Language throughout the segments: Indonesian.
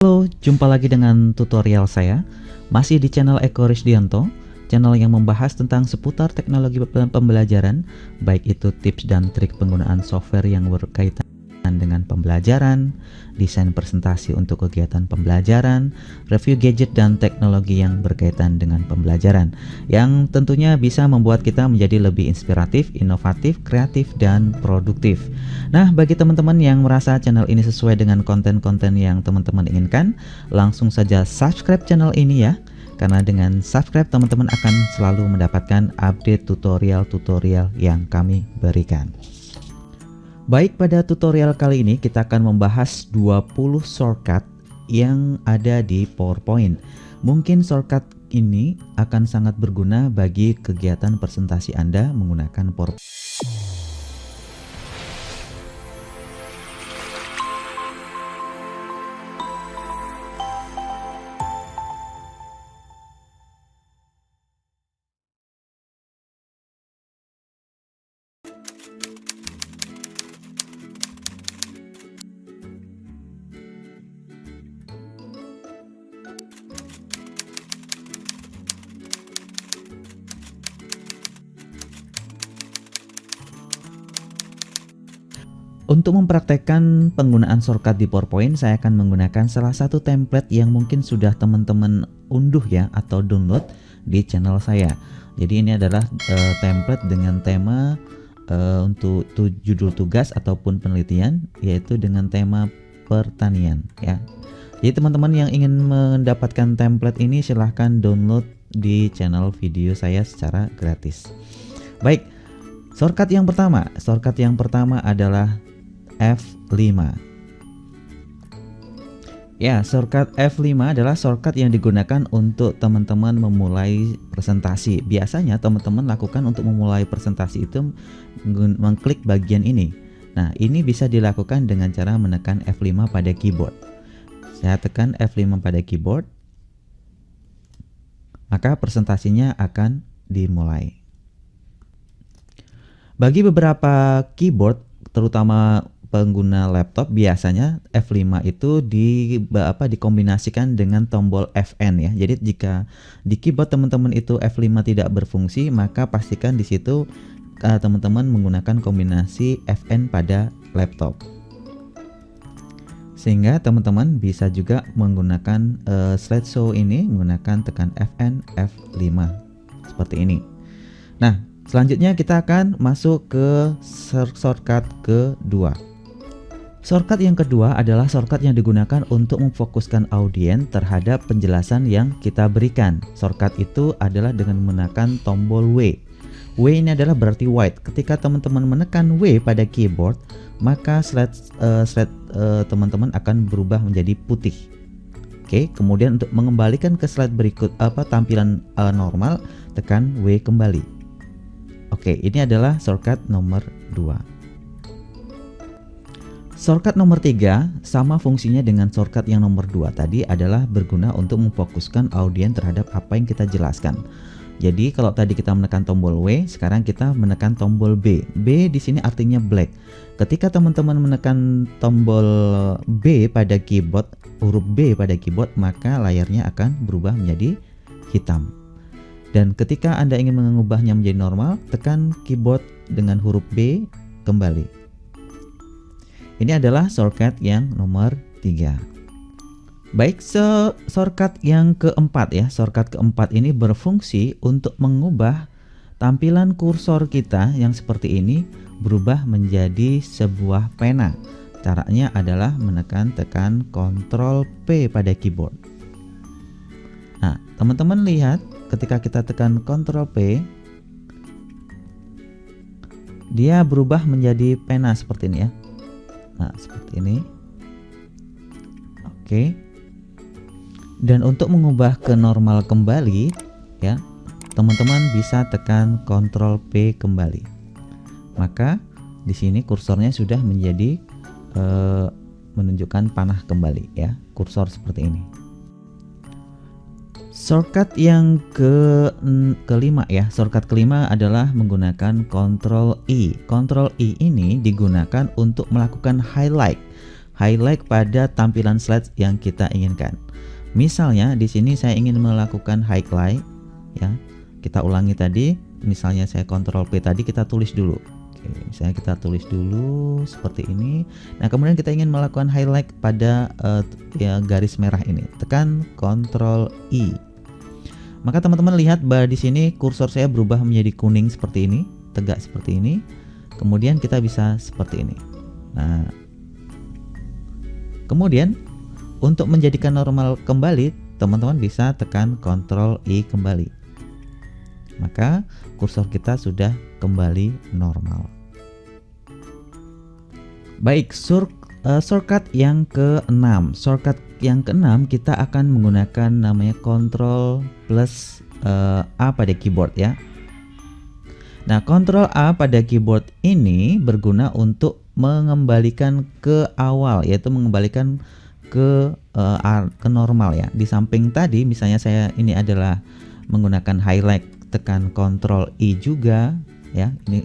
Halo, jumpa lagi dengan tutorial saya. Masih di channel Eko Risdianto, channel yang membahas tentang seputar teknologi pembelajaran, baik itu tips dan trik penggunaan software yang berkaitan dengan pembelajaran, desain presentasi untuk kegiatan pembelajaran, review gadget dan teknologi yang berkaitan dengan pembelajaran, yang tentunya bisa membuat kita menjadi lebih inspiratif, inovatif, kreatif, dan produktif. Nah, bagi teman-teman yang merasa channel ini sesuai dengan konten-konten yang teman-teman inginkan, langsung saja subscribe channel ini ya. Karena dengan subscribe teman-teman akan selalu mendapatkan update tutorial-tutorial yang kami berikan. Baik, pada tutorial kali ini kita akan membahas 20 shortcut yang ada di PowerPoint. Mungkin shortcut ini akan sangat berguna bagi kegiatan presentasi Anda menggunakan PowerPoint. Untuk mempraktekkan penggunaan shortcut di PowerPoint, saya akan menggunakan salah satu template yang mungkin sudah teman-teman unduh ya atau download di channel saya. Jadi ini adalah template dengan tema untuk judul tugas ataupun penelitian, yaitu dengan tema pertanian ya. Jadi teman-teman yang ingin mendapatkan template ini silahkan download di channel video saya secara gratis. Baik, shortcut yang pertama adalah F5. Ya, shortcut F5 adalah shortcut yang digunakan untuk teman-teman memulai presentasi. Biasanya teman-teman lakukan untuk memulai presentasi itu mengklik bagian ini. Nah, ini bisa dilakukan dengan cara menekan F5 pada keyboard. Saya tekan F5 pada keyboard, maka presentasinya akan dimulai. Bagi beberapa keyboard, terutama pengguna laptop, biasanya F5 itu dikombinasikan dengan tombol Fn ya. Jadi jika di keyboard teman-teman itu F5 tidak berfungsi, maka pastikan di situ teman-teman menggunakan kombinasi Fn pada laptop. Sehingga teman-teman bisa juga menggunakan slideshow ini menggunakan tekan Fn F5 seperti ini. Nah, selanjutnya kita akan masuk ke shortcut kedua. Shortcut yang kedua adalah shortcut yang digunakan untuk memfokuskan audiens terhadap penjelasan yang kita berikan. Shortcut itu adalah dengan menekan tombol W. W ini adalah berarti white. Ketika teman-teman menekan W pada keyboard, maka slide teman-teman akan berubah menjadi putih. Oke, kemudian untuk mengembalikan ke slide berikut tampilan normal, tekan W kembali. Oke, ini adalah shortcut nomor 2. Shortcut nomor 3 sama fungsinya dengan shortcut yang nomor 2 tadi, adalah berguna untuk memfokuskan audiens terhadap apa yang kita jelaskan. Jadi kalau tadi kita menekan tombol W, sekarang kita menekan tombol B. B di sini artinya black. Ketika teman-teman menekan tombol B pada keyboard, huruf B pada keyboard, maka layarnya akan berubah menjadi hitam. Dan ketika Anda ingin mengubahnya menjadi normal, tekan keyboard dengan huruf B kembali. Ini adalah shortcut yang nomor 3. Baik, shortcut yang keempat ya. Shortcut keempat ini berfungsi untuk mengubah tampilan kursor kita yang seperti ini berubah menjadi sebuah pena. Caranya adalah tekan Ctrl P pada keyboard. Nah, teman-teman lihat ketika kita tekan Ctrl P, dia berubah menjadi pena seperti ini ya. Nah, seperti ini. Oke. Dan untuk mengubah ke normal kembali ya, teman-teman bisa tekan Ctrl P kembali. Maka di sini kursornya sudah menjadi menunjukkan panah kembali ya, kursor seperti ini. Shortcut yang kelima ya. Shortcut kelima adalah menggunakan Ctrl I. Ctrl I ini digunakan untuk melakukan highlight. highlight pada tampilan slide yang kita inginkan. Misalnya di sini saya ingin melakukan highlight ya. Kita ulangi tadi, misalnya saya Ctrl P tadi, kita tulis dulu. Oke, misalnya kita tulis dulu seperti ini. Nah, kemudian kita ingin melakukan highlight pada ya, garis merah ini. Tekan Ctrl I. Maka teman-teman lihat bahwa di sini kursor saya berubah menjadi kuning seperti ini, tegak seperti ini. Kemudian kita bisa seperti ini. Nah, kemudian untuk menjadikan normal kembali, teman-teman bisa tekan Ctrl I kembali. Maka kursor kita sudah kembali normal. Baik, shortcut yang ke-6. Shortcut yang ke-6 kita akan menggunakan namanya Ctrl plus A pada keyboard ya. Nah, Ctrl A pada keyboard ini berguna untuk mengembalikan ke awal, yaitu mengembalikan ke normal ya. Di samping tadi misalnya saya ini adalah menggunakan highlight, tekan Ctrl I juga ya. Ini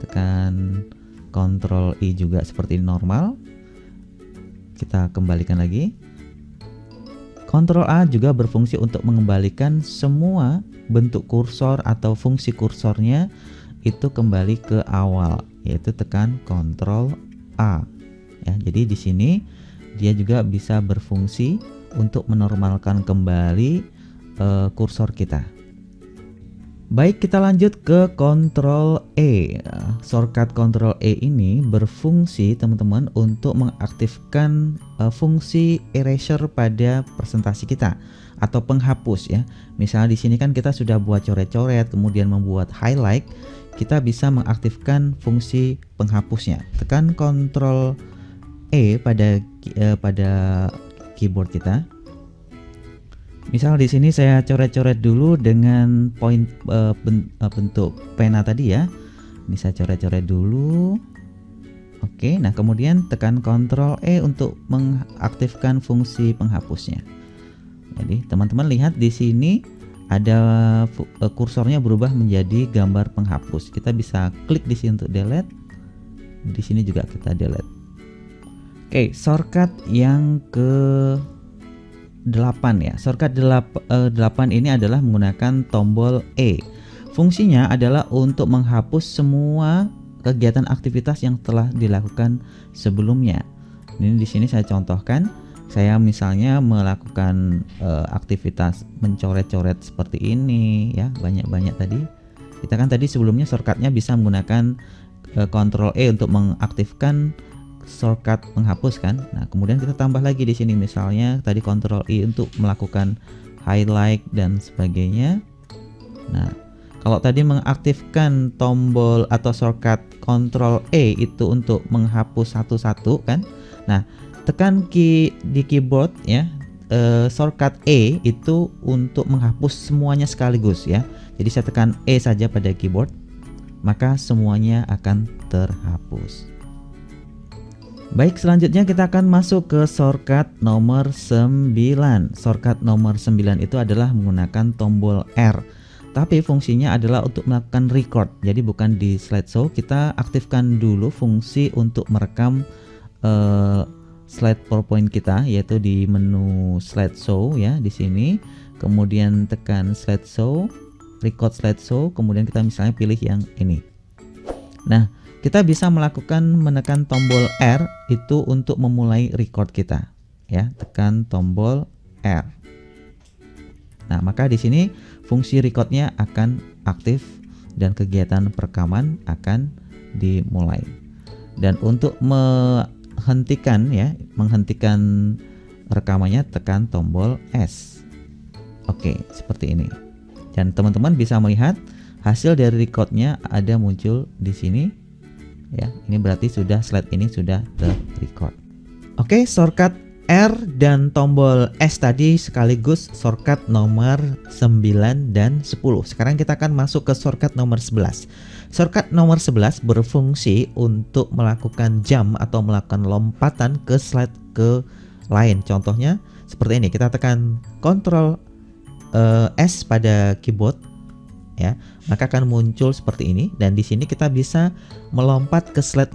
tekan Ctrl I juga seperti normal. Kita kembalikan lagi. Ctrl A juga berfungsi untuk mengembalikan semua bentuk kursor atau fungsi kursornya itu kembali ke awal, yaitu tekan Ctrl A ya. Jadi di sini dia juga bisa berfungsi untuk menormalkan kembali kursor kita. Baik, kita lanjut ke Ctrl E. Shortcut Ctrl E ini berfungsi teman-teman untuk mengaktifkan fungsi erasure pada presentasi kita atau penghapus ya. Misalnya di sini kan kita sudah buat coret-coret, kemudian membuat highlight, kita bisa mengaktifkan fungsi penghapusnya. Tekan Ctrl E pada keyboard kita. Misal di sini saya coret-coret dulu dengan bentuk pena tadi ya. Ini saya coret-coret dulu. Oke, nah kemudian tekan Ctrl E untuk mengaktifkan fungsi penghapusnya. Jadi teman-teman lihat di sini ada kursornya berubah menjadi gambar penghapus. Kita bisa klik di sini untuk delete. Di sini juga kita delete. Oke, shortcut yang ke 8 ya. Shortcut 8 ini adalah menggunakan tombol E. Fungsinya adalah untuk menghapus semua kegiatan aktivitas yang telah dilakukan sebelumnya. Ini di sini saya contohkan. Saya misalnya melakukan aktivitas mencoret-coret seperti ini ya, banyak-banyak tadi. Kita kan tadi sebelumnya shortcutnya bisa menggunakan Ctrl E untuk mengaktifkan shortcut penghapus kan. Nah, kemudian kita tambah lagi di sini misalnya tadi Ctrl I untuk melakukan highlight dan sebagainya. Nah, kalau tadi mengaktifkan tombol atau shortcut Ctrl E itu untuk menghapus satu-satu kan. Nah, tekan di keyboard ya, shortcut E itu untuk menghapus semuanya sekaligus ya. Jadi saya tekan E saja pada keyboard, maka semuanya akan terhapus. Baik, selanjutnya kita akan masuk ke shortcut nomor 9. Shortcut nomor 9 itu adalah menggunakan tombol R. Tapi fungsinya adalah untuk melakukan record. Jadi bukan di slideshow, kita aktifkan dulu fungsi untuk merekam slide PowerPoint kita, yaitu di menu slideshow ya di sini. Kemudian tekan slideshow, record slideshow, kemudian kita misalnya pilih yang ini. Nah, kita bisa menekan tombol R itu untuk memulai record kita ya, tekan tombol R. Nah, maka di sini fungsi recordnya akan aktif dan kegiatan perekaman akan dimulai. Dan untuk menghentikan rekamannya tekan tombol S. Oke, seperti ini. Dan teman-teman bisa melihat hasil dari recordnya ada muncul di sini. Ya, ini berarti slide ini sudah ter-record. Oke, shortcut R dan tombol S tadi sekaligus shortcut nomor 9 dan 10. Sekarang kita akan masuk ke shortcut nomor 11. Shortcut nomor 11 berfungsi untuk melakukan jump atau melakukan lompatan ke slide ke lain. Contohnya seperti ini, kita tekan Ctrl S pada keyboard ya, maka akan muncul seperti ini, dan di sini kita bisa melompat ke slide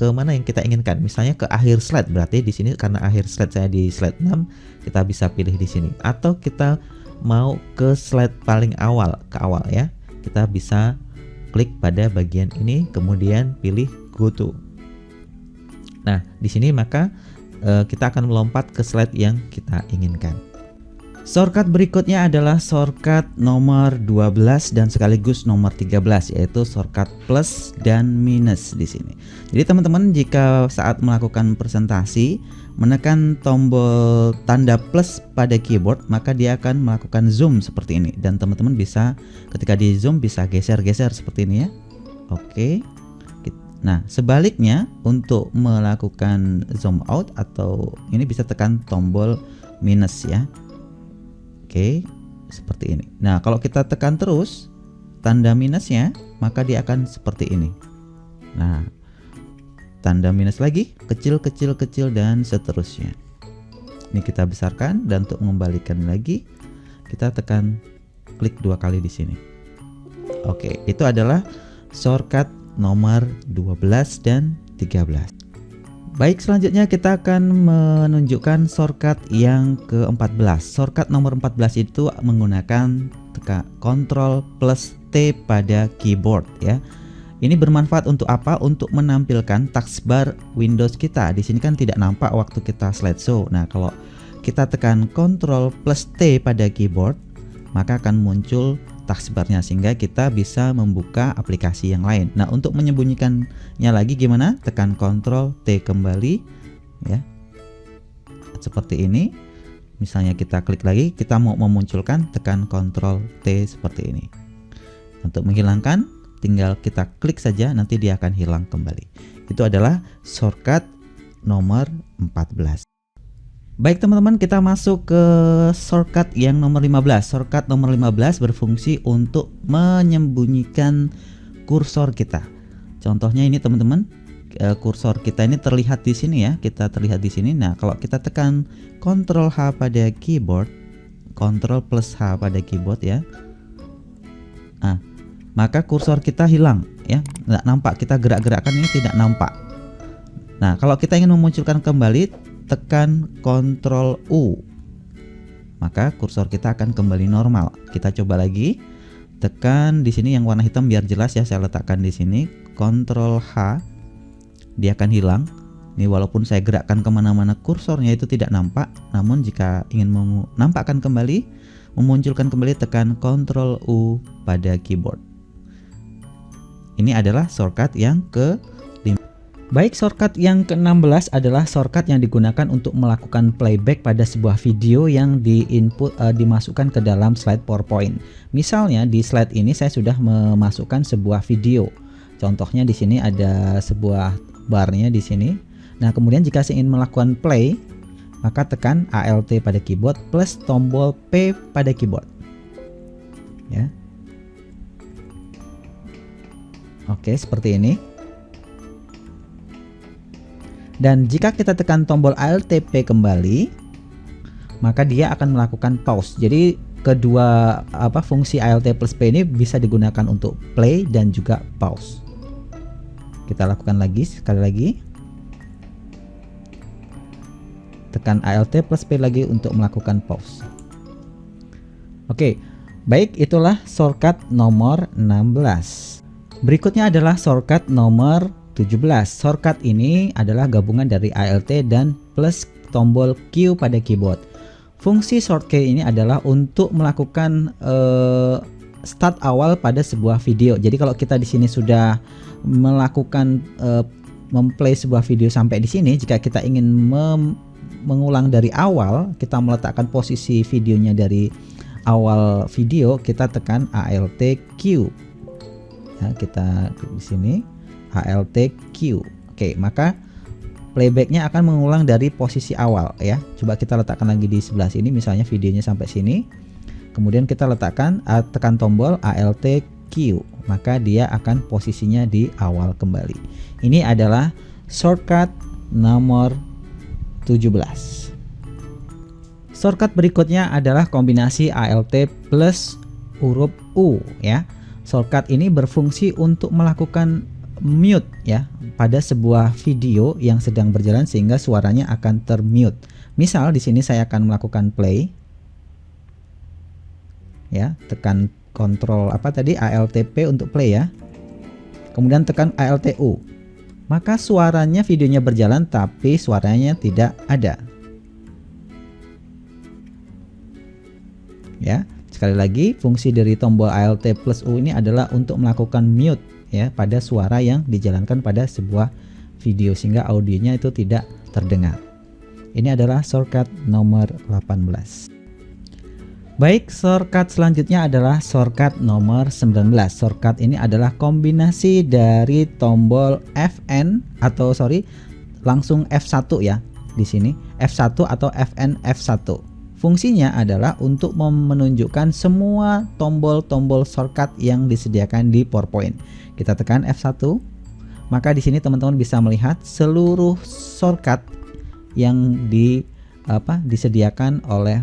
ke mana yang kita inginkan. Misalnya ke akhir slide, berarti di sini karena akhir slide saya di slide 6, kita bisa pilih di sini. Atau kita mau ke slide paling awal, ke awal ya. Kita bisa klik pada bagian ini, kemudian pilih go to. Nah, di sini maka kita akan melompat ke slide yang kita inginkan. Shortcut berikutnya adalah shortcut nomor 12 dan sekaligus nomor 13, yaitu shortcut plus dan minus di sini. Jadi teman-teman jika saat melakukan presentasi menekan tombol tanda plus pada keyboard, maka dia akan melakukan zoom seperti ini, dan teman-teman bisa ketika di zoom bisa geser-geser seperti ini ya. Oke. Nah, sebaliknya untuk melakukan zoom out atau ini bisa tekan tombol minus ya. Oke, seperti ini. Nah, kalau kita tekan terus tanda minusnya, maka dia akan seperti ini. Nah, tanda minus lagi, kecil, kecil, kecil, dan seterusnya. Ini kita besarkan, dan untuk mengembalikan lagi, kita tekan klik 2 kali di sini. Oke, itu adalah shortcut nomor 12 dan 13. Baik, selanjutnya kita akan menunjukkan shortcut yang ke-14. Shortcut nomor 14 itu menggunakan Ctrl plus T pada keyboard ya. Ini bermanfaat untuk apa? Untuk menampilkan taskbar Windows kita. Di sini kan tidak nampak waktu kita slideshow. Nah, kalau kita tekan Ctrl plus T pada keyboard, maka akan muncul taskbarnya sehingga kita bisa membuka aplikasi yang lain. Nah, untuk menyembunyikannya lagi gimana? Tekan Ctrl T kembali ya. Seperti ini. Misalnya kita klik lagi, kita mau memunculkan, tekan Ctrl T seperti ini. Untuk menghilangkan, tinggal kita klik saja, nanti dia akan hilang kembali. Itu adalah shortcut nomor 14. Baik teman-teman, kita masuk ke shortcut yang nomor 15. Shortcut nomor 15 berfungsi untuk menyembunyikan kursor kita. Contohnya ini teman-teman, kursor kita ini terlihat di sini ya. Kita terlihat di sini. Nah, kalau kita tekan Ctrl H pada keyboard, Ctrl plus H pada keyboard ya. Nah, maka kursor kita hilang ya. Nggak nampak, kita gerak-gerakkan ini tidak nampak. Nah, kalau kita ingin memunculkan kembali, tekan Ctrl U, maka kursor kita akan kembali normal. Kita coba lagi, tekan di sini yang warna hitam biar jelas ya, saya letakkan di sini Ctrl H, dia akan hilang. Ini walaupun saya gerakkan kemana-mana kursornya itu tidak nampak, namun jika ingin menampakkan kembali, memunculkan kembali, tekan Ctrl U pada keyboard. Ini adalah shortcut yang ke-15. Baik, shortcut yang ke-16 adalah shortcut yang digunakan untuk melakukan playback pada sebuah video yang dimasukkan ke dalam slide PowerPoint. Misalnya di slide ini saya sudah memasukkan sebuah video. Contohnya di sini ada sebuah barnya di sini. Nah, kemudian jika saya ingin melakukan play, maka tekan Alt pada keyboard plus tombol P pada keyboard. Ya. Oke, seperti ini. Dan jika kita tekan tombol Alt P kembali, maka dia akan melakukan pause. Jadi kedua fungsi Alt plus P ini bisa digunakan untuk play dan juga pause. Kita lakukan lagi sekali lagi. Tekan Alt plus P lagi untuk melakukan pause. Oke, baik, itulah shortcut nomor 16. Berikutnya adalah shortcut nomor 17. Shortcut ini adalah gabungan dari Alt dan plus tombol Q pada keyboard. Fungsi shortcut ini adalah untuk melakukan start awal pada sebuah video. Jadi kalau kita di sini sudah melakukan memplay sebuah video sampai di sini, jika kita ingin mengulang dari awal, kita meletakkan posisi videonya dari awal video, kita tekan Alt Q. Ya, kita klik di sini. Alt Q. Oke, maka playbacknya akan mengulang dari posisi awal ya. Coba kita letakkan lagi di sebelah sini, misalnya videonya sampai sini. Kemudian kita letakkan, tekan tombol Alt Q, maka dia akan posisinya di awal kembali. Ini adalah shortcut nomor 17. Shortcut berikutnya adalah kombinasi Alt plus huruf U ya. Shortcut ini berfungsi untuk melakukan mute ya pada sebuah video yang sedang berjalan sehingga suaranya akan termute. Misal di sini saya akan melakukan play. Ya, tekan kontrol ALTP untuk play ya. Kemudian tekan ALTU. Maka suaranya videonya berjalan tapi suaranya tidak ada. Ya, sekali lagi fungsi dari tombol ALT plus U ini adalah untuk melakukan mute ya pada suara yang dijalankan pada sebuah video sehingga audionya itu tidak terdengar. Ini adalah shortcut nomor 18. Baik, shortcut selanjutnya adalah shortcut nomor 19. Shortcut ini adalah kombinasi dari tombol Fn langsung F1 ya. Di sini F1 atau Fn F1. Fungsinya adalah untuk menunjukkan semua tombol-tombol shortcut yang disediakan di PowerPoint. Kita tekan F1, maka di sini teman-teman bisa melihat seluruh shortcut yang disediakan oleh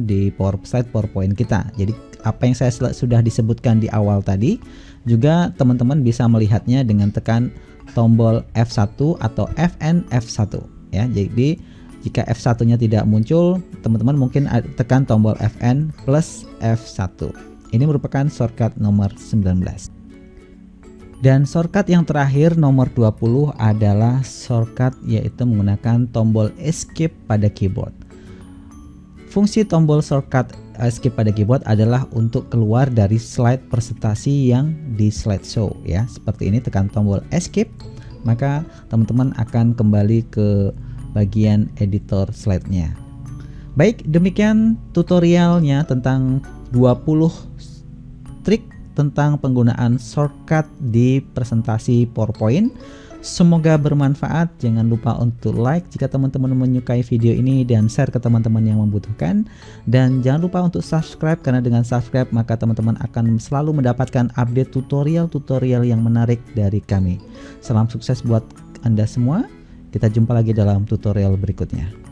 di slide PowerPoint kita. Jadi apa yang saya sudah disebutkan di awal tadi juga teman-teman bisa melihatnya dengan tekan tombol F1 atau Fn F1 ya. Jadi jika F1-nya tidak muncul, teman-teman mungkin tekan tombol Fn plus F1. Ini merupakan shortcut nomor 19. Dan shortcut yang terakhir nomor 20 adalah shortcut yaitu menggunakan tombol escape pada keyboard. Fungsi tombol shortcut escape pada keyboard adalah untuk keluar dari slide presentasi yang di slideshow ya. Seperti ini, tekan tombol escape, maka teman-teman akan kembali ke bagian editor slide-nya. Baik, demikian tutorialnya tentang 20 trik tentang penggunaan shortcut di presentasi PowerPoint. Semoga bermanfaat. Jangan lupa untuk like jika teman-teman menyukai video ini dan share ke teman-teman yang membutuhkan. Dan jangan lupa untuk subscribe, karena dengan subscribe maka teman-teman akan selalu mendapatkan update tutorial-tutorial yang menarik dari kami. Salam sukses buat Anda semua. Kita jumpa lagi dalam tutorial berikutnya.